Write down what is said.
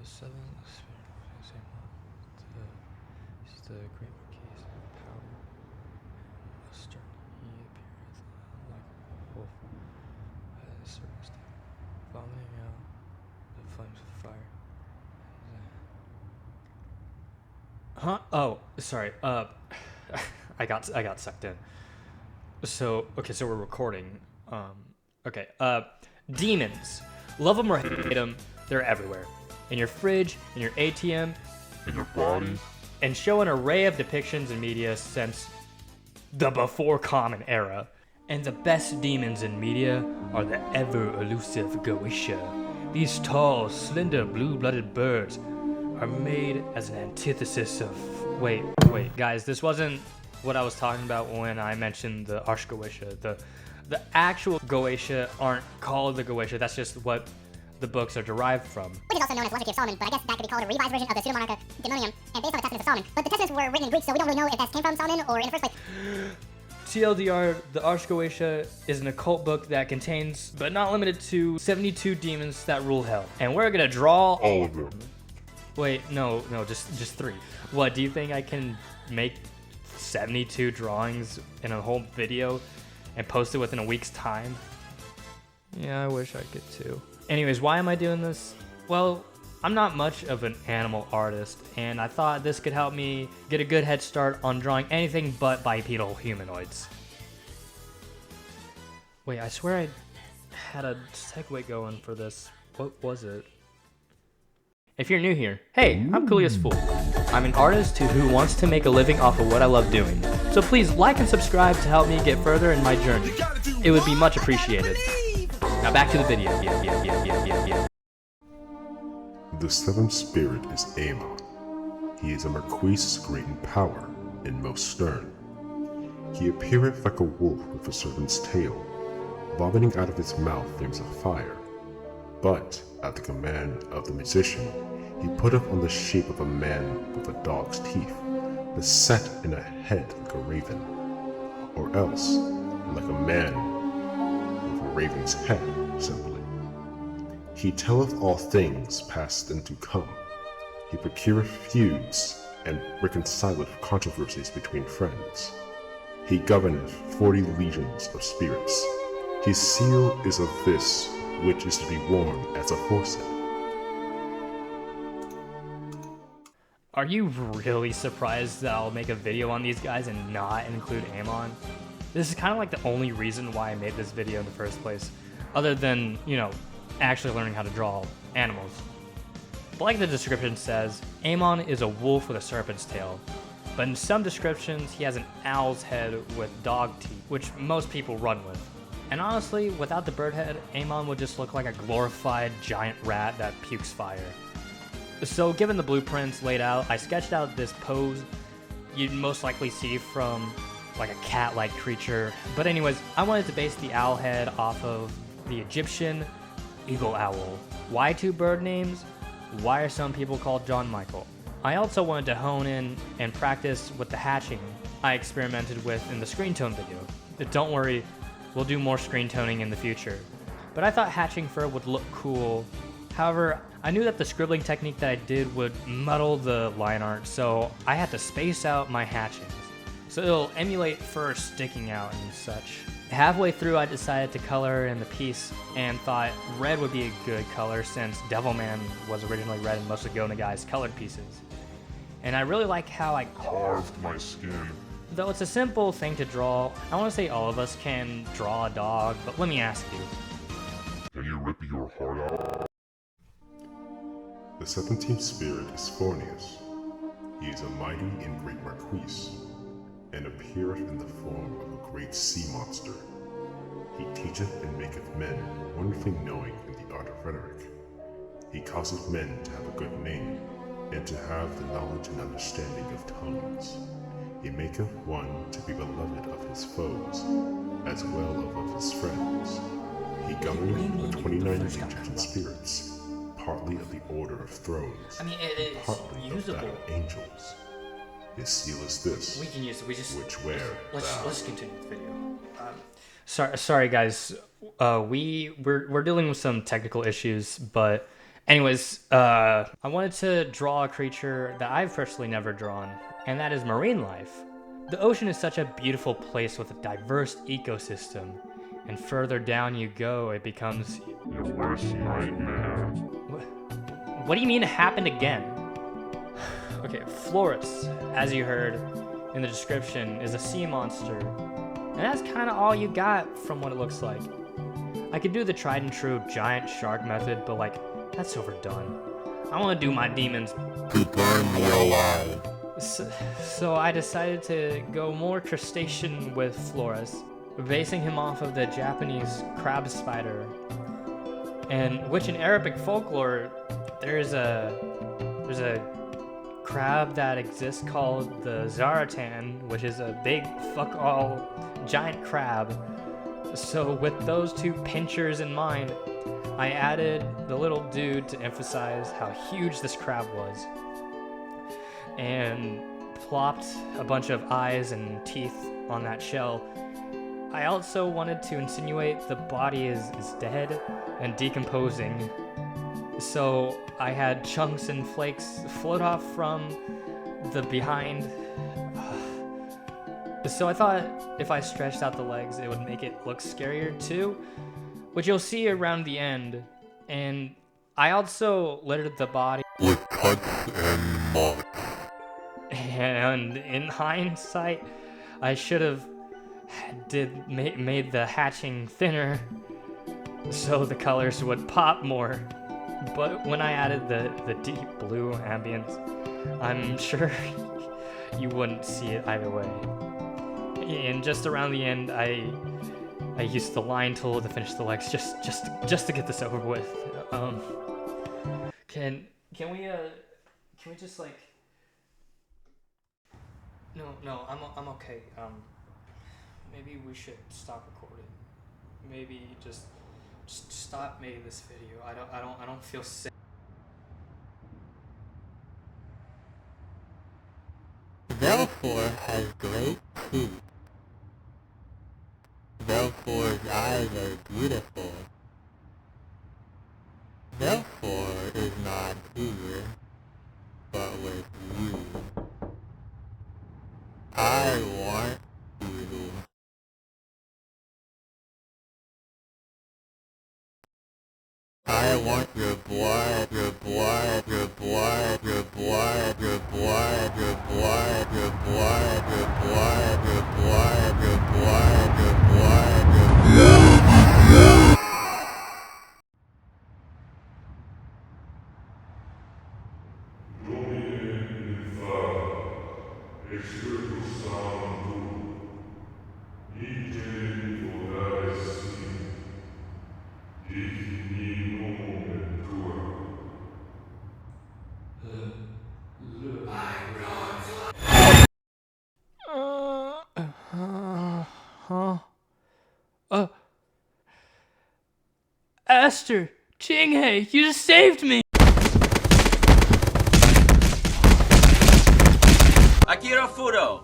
The seventh spirit is the great case of power. ASTUR, he appeareth like a wolf at a certain state, vomiting out the flames of fire. Huh? Oh, sorry. I got sucked in. So so we're recording. Okay. Demons. Love them or hate them, they're everywhere. In your fridge, in your ATM, In your body. and show an array of depictions in media since the before common era. And the best demons in media are the ever-elusive GOEITA. These tall, slender, blue-blooded birds are made as an antithesis of... Wait, guys, this wasn't what I was talking about when I mentioned the ASTUR. The actual GOEITA aren't called the GOEITA, that's just what the books are derived from. Which is also known as Legacy of Solomon, but I guess that could be called a revised version of the Pseudo-Monarcha Daemonium, and based on the Testaments of Solomon. But the Testaments were written in Greek, so we don't really know if that came from Solomon or in the first place. TLDR, the ASTUR is an occult book that contains, but not limited to, 72 demons that rule hell. And we're gonna draw... All of them. Wait, no, just 3. What, do you think I can make 72 drawings in a whole video and post it within a week's time? Yeah, I wish I could too. Anyways, why am I doing this? Well, I'm not much of an animal artist, and I thought this could help me get a good head start on drawing anything but bipedal humanoids. Wait, I swear I had a segue going for this. What was it? If you're new here, hey, I'm Cooliest Fool. I'm an artist who wants to make a living off of what I love doing. So please like and subscribe to help me get further in my journey. It would be much appreciated. Now back to the video. The seventh spirit is Amon. He is a Marquis great in power and most stern. He appeareth like a wolf with a serpent's tail, vomiting out of his mouth flames of fire. But at the command of the musician, he putteth on the shape of a man with a dog's teeth, but set in a head like a raven, or else like a man with a raven's head, simply. He telleth all things past and to come. He procureth feuds, and reconcileth controversies between friends. He governeth 40 legions of spirits. His seal is of this, which is to be worn as aforesaid. Are you really surprised that I'll make a video on these guys and not include Amon? This is kind of like the only reason why I made this video in the first place, other than, you know, actually learning how to draw animals. But like the description says, Amon is a wolf with a serpent's tail. But in some descriptions, he has an owl's head with dog teeth, which most people run with. And honestly, without the bird head, Amon would just look like a glorified giant rat that pukes fire. So given the blueprints laid out, I sketched out this pose you'd most likely see from like a cat-like creature. But anyways, I wanted to base the owl head off of the Egyptian eagle owl. Why 2 bird names? Why are some people called John Michael? I also wanted to hone in and practice with the hatching I experimented with in the screen tone video. But don't worry, we'll do more screen toning in the future. But I thought hatching fur would look cool. However, I knew that the scribbling technique that I did would muddle the line art, so I had to space out my hatchings, so it'll emulate fur sticking out and such. Halfway through, I decided to color in the piece and thought red would be a good color since Devilman was originally red in most of Go-Nagai's colored pieces. And I really like how I Carved my skin. Though it's a simple thing to draw, I want to say all of us can draw a dog, but let me ask you. Can you rip your heart out? The 17th spirit is Phornius. He is a mighty and great Marquis, and appeareth in the form of a great sea monster. He teacheth and maketh men wonderfully knowing in the art of rhetoric. He causeth men to have a good name, and to have the knowledge and understanding of tongues. He maketh one to be beloved of his foes, as well as of his friends. He governeth the 29 legions and spirits, partly of the order of thrones, I mean, it is partly of that usable. of angels. His seal is this, We can use it. We just which wear let's continue the video. Sorry guys. We're dealing with some technical issues, but Anyways, I wanted to draw a creature that I've personally never drawn, and that is marine life. The ocean is such a beautiful place with a diverse ecosystem, and further down you go, it becomes Your worst nightmare. What do you mean it happened again? Okay, Florus, as you heard in the description, is a sea monster, and that's kind of all you got from what it looks like. I could do the tried and true giant shark method, but like, that's overdone. I want to do my demons To burn me alive. So I decided to go more crustacean with Florus, basing him off of the Japanese crab spider, and which in Arabic folklore there's a crab that exists called the zaratan, which is a big fuck all giant crab. So with those two pinchers in mind, I added the little dude to emphasize how huge this crab was, and plopped a bunch of eyes and teeth on that shell. I also wanted to insinuate the body is dead and decomposing, so I had chunks and flakes float off from the behind. So I thought if I stretched out the legs, it would make it look scarier too, which you'll see around the end. And I also littered the body With cuts and marks. and in hindsight, I should have made the hatching thinner so the colors would pop more. But when I added the deep blue ambience, I'm sure you wouldn't see it either way. And just around the end, I used the line tool to finish the legs just to get this over with. Can we just like? No, I'm okay. Maybe we should stop recording. Maybe just stop making this video. I don't feel safe. Therefore has great teeth. Therefore his eyes are beautiful. Therefore is not here, but with you. I want you. I want your blood, your blood, your blood, your blood, your blood, your blood, your blood, your blood, your blood, your blood, your blood, your blood. Aster, Jinghei, you just saved me! Akira Fudo.